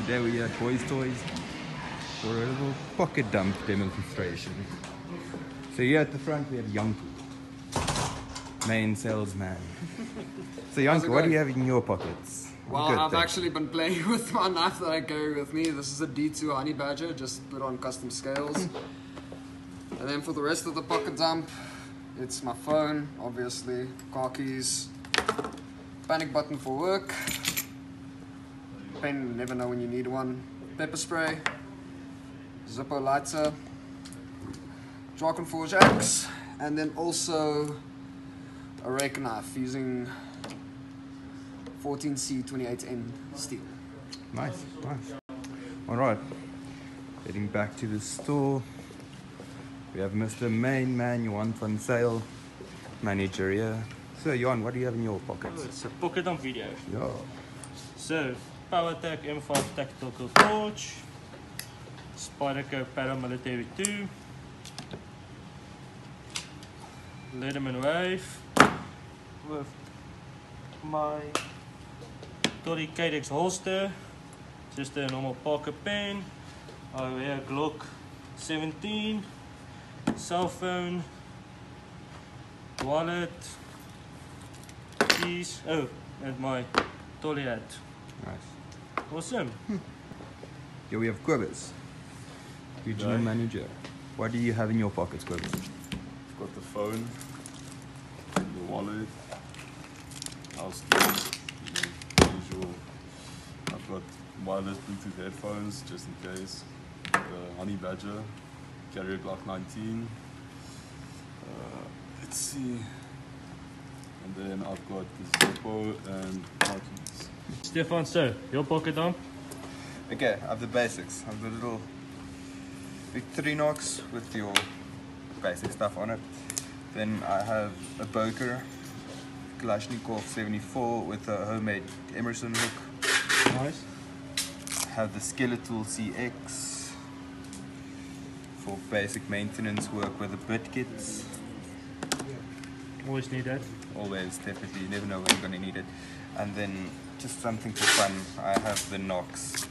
Today we are at BoysToys for a little pocket dump demonstration. So here at the front we have Janku, main salesman. So Janku, what do you have in your pockets? Well, I've actually been playing with my knife that I carry with me. This is a D2 honey badger, just put on custom scales. And then for the rest of the pocket dump, it's my phone, obviously, car keys, panic button for work, pen, never know when you need one, pepper spray, Zippo lighter, Drakenforge axe, and then also a rake knife using 14C28N steel. Nice, nice. Alright, heading back to the store. We have Mr. Main Man Johan van Sale, manager here. So Johan, what do you have in your pockets? Oh, it's a pocket dump video. Yeah. So, PowerTac M5 Tactical Torch, Spyderco Paramilitary 2, Leatherman Wave, with my Tory Cadex holster, just a normal Parker pen, I wear a Glock 17, cell phone, wallet, keys, oh, and my Tory hat. Nice. Awesome. Here we have Kobus, regional manager. What do you have in your pockets, Kobus? I've got the phone, the wallet, house keys, the usual. I've got wireless Bluetooth headphones just in case. The honey badger, carrier Glock 19. Let's see. And then I've got the Zippo and car keys. Stefan, so, your pocket dump? Okay, I have the basics. I have the little Victorinox with your basic stuff on it. Then I have a Boker Kalashnikov 74 with a homemade Emerson hook. Nice. I have the Skeletal CX for basic maintenance work with the bit kits. Always need that. Always, definitely, you never know when you're going to need it. And then just something for fun, I have the Nox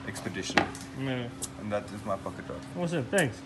Expedition. Yeah. And that is my pocket rock. Awesome, thanks.